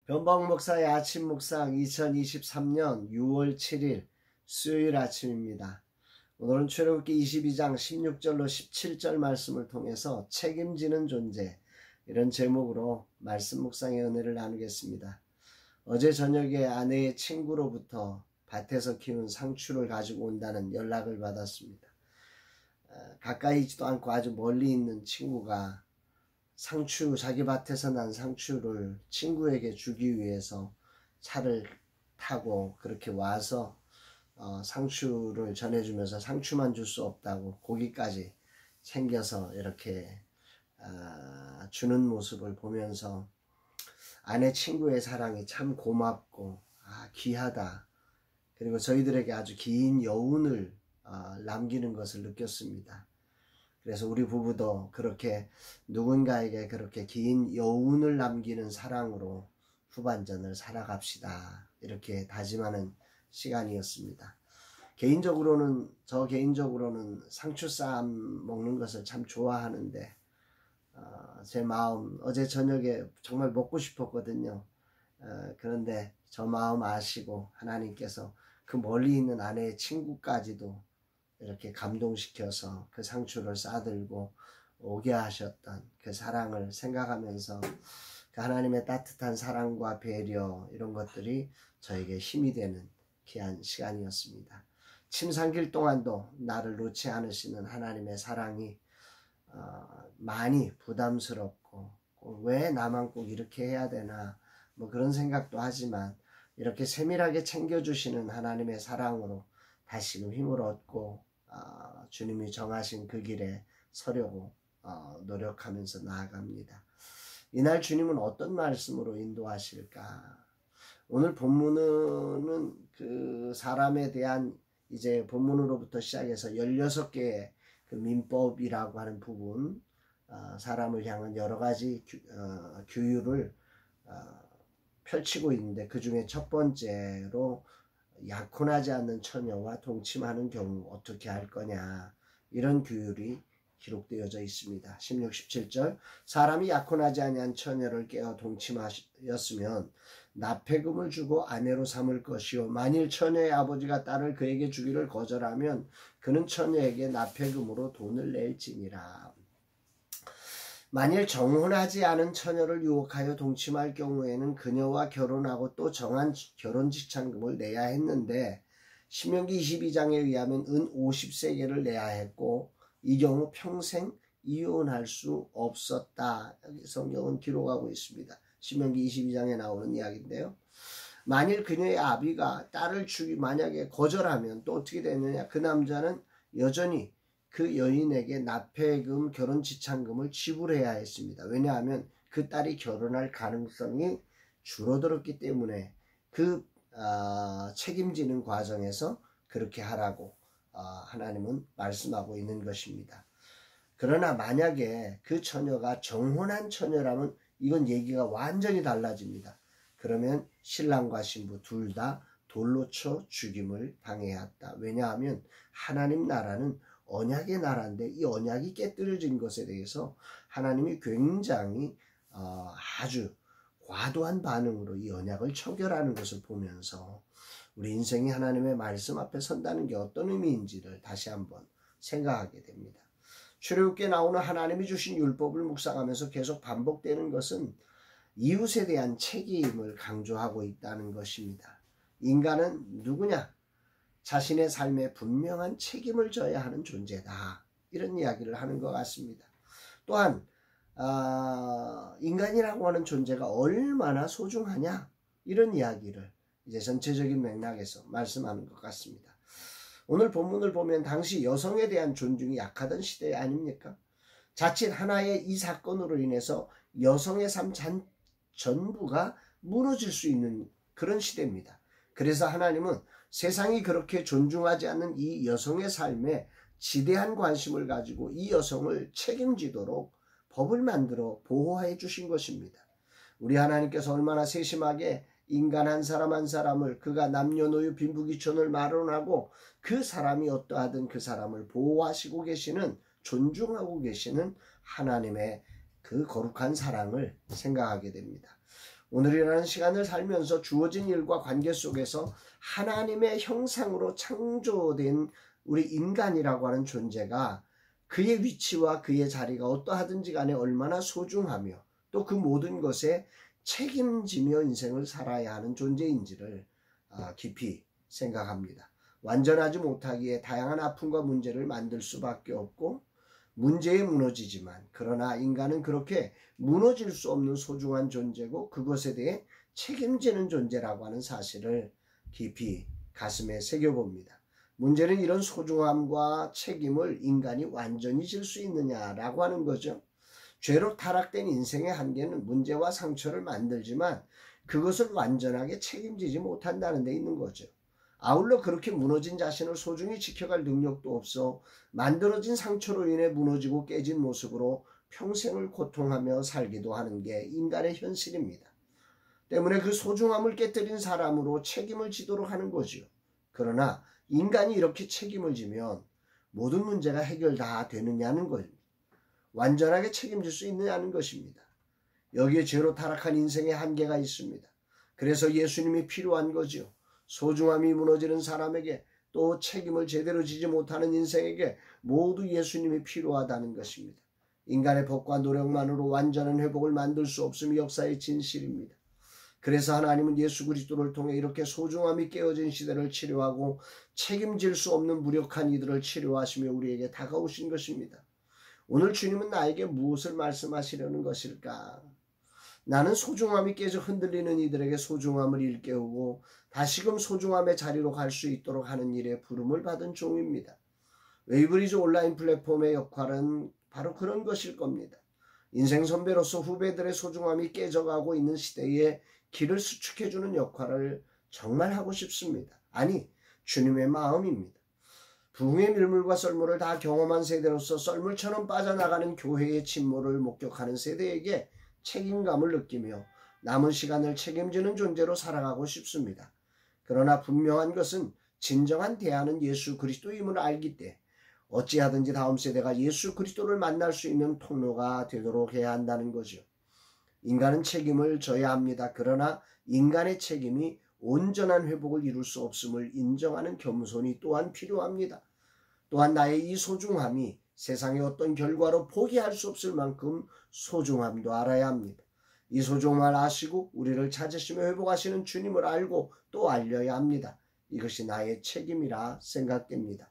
변방 목사의 아침 묵상 2023년 6월 7일 수요일 아침입니다. 오늘은 출애굽기 22장 16절로 17절 말씀을 통해서 책임지는 존재, 이런 제목으로 말씀 묵상의 은혜를 나누겠습니다. 어제 저녁에 아내의 친구로부터 밭에서 키운 상추를 가지고 온다는 연락을 받았습니다. 가까이 있지도 않고 아주 멀리 있는 친구가 자기 밭에서 난 상추를 친구에게 주기 위해서 차를 타고 그렇게 와서 상추를 전해주면서 상추만 줄 수 없다고 고기까지 챙겨서 이렇게 주는 모습을 보면서 아내 친구의 사랑이 참 고맙고 귀하다. 그리고 저희들에게 아주 긴 여운을 남기는 것을 느꼈습니다. 그래서 우리 부부도 그렇게 누군가에게 그렇게 긴 여운을 남기는 사랑으로 후반전을 살아갑시다. 이렇게 다짐하는 시간이었습니다. 저 개인적으로는 상추쌈 먹는 것을 참 좋아하는데 제 마음 어제 저녁에 정말 먹고 싶었거든요. 그런데 저 마음 아시고 하나님께서 그 멀리 있는 아내의 친구까지도 이렇게 감동시켜서 그 상추를 싸들고 오게 하셨던 그 사랑을 생각하면서 그 하나님의 따뜻한 사랑과 배려, 이런 것들이 저에게 힘이 되는 귀한 시간이었습니다. 침 삼킬 동안도 나를 놓지 않으시는 하나님의 사랑이 많이 부담스럽고 왜 나만 꼭 이렇게 해야 되나 그런 생각도 하지만 이렇게 세밀하게 챙겨주시는 하나님의 사랑으로 다시금 힘을 얻고 주님이 정하신 그 길에 서려고 노력하면서 나아갑니다. 이날 주님은 어떤 말씀으로 인도하실까? 오늘 본문은 그 사람에 대한 이제 본문으로부터 시작해서 16개의 그 민법이라고 하는 부분, 사람을 향한 여러 가지 규율을 펼치고 있는데, 그 중에 첫 번째로 약혼하지 않는 처녀와 동침하는 경우 어떻게 할 거냐, 이런 규율이 기록되어져 있습니다. 16, 17절 사람이 약혼하지 아니한 처녀를 깨어 동침하였으면 납폐금을 주고 아내로 삼을 것이요, 만일 처녀의 아버지가 딸을 그에게 주기를 거절하면 그는 처녀에게 납폐금으로 돈을 낼지니라. 만일 정혼하지 않은 처녀를 유혹하여 동침할 경우에는 그녀와 결혼하고 또 정한 결혼지참금을 내야 했는데, 신명기 22장에 의하면 은 50세겔을 내야 했고 이 경우 평생 이혼할 수 없었다. 여기 성경은 기록하고 있습니다. 신명기 22장에 나오는 이야기인데요. 만일 그녀의 아비가 딸을 주기 만약에 거절하면 또 어떻게 되느냐, 그 남자는 여전히 그 여인에게 납폐금, 결혼지참금을 지불해야 했습니다. 왜냐하면 그 딸이 결혼할 가능성이 줄어들었기 때문에 그 책임지는 과정에서 그렇게 하라고 하나님은 말씀하고 있는 것입니다. 그러나 만약에 그 처녀가 정혼한 처녀라면 이건 얘기가 완전히 달라집니다. 그러면 신랑과 신부 둘 다 돌로 쳐 죽임을 당해야 했다. 왜냐하면 하나님 나라는 언약의 나라인데 이 언약이 깨뜨려진 것에 대해서 하나님이 굉장히 아주 과도한 반응으로 이 언약을 처결하는 것을 보면서 우리 인생이 하나님의 말씀 앞에 선다는 게 어떤 의미인지를 다시 한번 생각하게 됩니다. 출애굽기에 나오는 하나님이 주신 율법을 묵상하면서 계속 반복되는 것은 이웃에 대한 책임을 강조하고 있다는 것입니다. 인간은 누구냐? 자신의 삶에 분명한 책임을 져야 하는 존재다. 이런 이야기를 하는 것 같습니다. 또한 인간이라고 하는 존재가 얼마나 소중하냐, 이런 이야기를 이제 전체적인 맥락에서 말씀하는 것 같습니다. 오늘 본문을 보면 당시 여성에 대한 존중이 약하던 시대 아닙니까? 자칫 하나의 이 사건으로 인해서 여성의 삶 전부가 무너질 수 있는 그런 시대입니다. 그래서 하나님은 세상이 그렇게 존중하지 않는 이 여성의 삶에 지대한 관심을 가지고 이 여성을 책임지도록 법을 만들어 보호해 주신 것입니다. 우리 하나님께서 얼마나 세심하게 인간 한 사람 한 사람을, 그가 남녀노유 빈부귀천을 마련하고 그 사람이 어떠하든 그 사람을 보호하시고 계시는, 존중하고 계시는 하나님의 그 거룩한 사랑을 생각하게 됩니다. 오늘이라는 시간을 살면서 주어진 일과 관계 속에서 하나님의 형상으로 창조된 우리 인간이라고 하는 존재가 그의 위치와 그의 자리가 어떠하든지 간에 얼마나 소중하며 또 그 모든 것에 책임지며 인생을 살아야 하는 존재인지를 깊이 생각합니다. 완전하지 못하기에 다양한 아픔과 문제를 만들 수밖에 없고 문제에 무너지지만 그러나 인간은 그렇게 무너질 수 없는 소중한 존재고 그것에 대해 책임지는 존재라고 하는 사실을 깊이 가슴에 새겨봅니다. 문제는 이런 소중함과 책임을 인간이 완전히 질 수 있느냐라고 하는 거죠. 죄로 타락된 인생의 한계는 문제와 상처를 만들지만 그것을 완전하게 책임지지 못한다는 데 있는 거죠. 아울러 그렇게 무너진 자신을 소중히 지켜갈 능력도 없어 만들어진 상처로 인해 무너지고 깨진 모습으로 평생을 고통하며 살기도 하는 게 인간의 현실입니다. 때문에 그 소중함을 깨뜨린 사람으로 책임을 지도록 하는 거죠. 그러나 인간이 이렇게 책임을 지면 모든 문제가 해결 다 되느냐는 겁니다. 완전하게 책임질 수 있느냐는 것입니다. 여기에 죄로 타락한 인생의 한계가 있습니다. 그래서 예수님이 필요한 거죠. 소중함이 무너지는 사람에게 또 책임을 제대로 지지 못하는 인생에게 모두 예수님이 필요하다는 것입니다. 인간의 법과 노력만으로 완전한 회복을 만들 수 없음이 역사의 진실입니다. 그래서 하나님은 예수 그리스도를 통해 이렇게 소중함이 깨어진 시대를 치료하고 책임질 수 없는 무력한 이들을 치료하시며 우리에게 다가오신 것입니다. 오늘 주님은 나에게 무엇을 말씀하시려는 것일까? 나는 소중함이 깨져 흔들리는 이들에게 소중함을 일깨우고 다시금 소중함의 자리로 갈 수 있도록 하는 일에 부름을 받은 종입니다. 웨이브리지 온라인 플랫폼의 역할은 바로 그런 것일 겁니다. 인생 선배로서 후배들의 소중함이 깨져가고 있는 시대에 길을 수축해주는 역할을 정말 하고 싶습니다. 아니, 주님의 마음입니다. 부흥의 밀물과 썰물을 다 경험한 세대로서 썰물처럼 빠져나가는 교회의 침몰을 목격하는 세대에게 책임감을 느끼며 남은 시간을 책임지는 존재로 살아가고 싶습니다. 그러나 분명한 것은 진정한 대안은 예수 그리스도임을 알기 때 어찌하든지 다음 세대가 예수 그리스도를 만날 수 있는 통로가 되도록 해야 한다는 거죠. 인간은 책임을 져야 합니다. 그러나 인간의 책임이 온전한 회복을 이룰 수 없음을 인정하는 겸손이 또한 필요합니다. 또한 나의 이 소중함이 세상의 어떤 결과로 포기할 수 없을 만큼 소중함도 알아야 합니다. 이 소중함을 아시고 우리를 찾으시며 회복하시는 주님을 알고 또 알려야 합니다. 이것이 나의 책임이라 생각됩니다.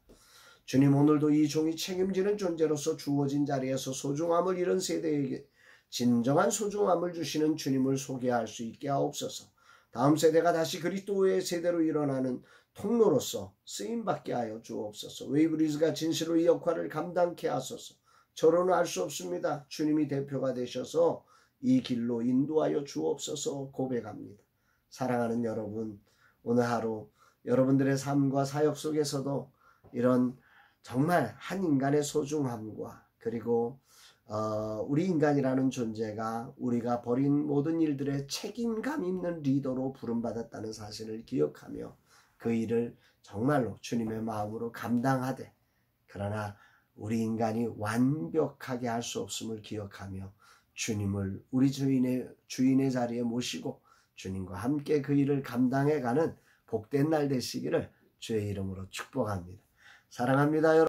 주님, 오늘도 이 종이 책임지는 존재로서 주어진 자리에서 소중함을 잃은 세대에게 진정한 소중함을 주시는 주님을 소개할 수 있게 하옵소서. 다음 세대가 다시 그리스도의 세대로 일어나는 통로로서 쓰임받게 하여 주옵소서. 웨이브리즈가 진실로 이 역할을 감당케 하소서. 저로는 알 수 없습니다. 주님이 대표가 되셔서 이 길로 인도하여 주옵소서 고백합니다. 사랑하는 여러분, 오늘 하루 여러분들의 삶과 사역 속에서도 이런 정말 한 인간의 소중함과 그리고 우리 인간이라는 존재가 우리가 벌인 모든 일들의 책임감 있는 리더로 부름받았다는 사실을 기억하며 그 일을 정말로 주님의 마음으로 감당하되 그러나 우리 인간이 완벽하게 할 수 없음을 기억하며 주님을 우리 주인의 자리에 모시고 주님과 함께 그 일을 감당해가는 복된 날 되시기를 주의 이름으로 축복합니다. 사랑합니다, 여러분.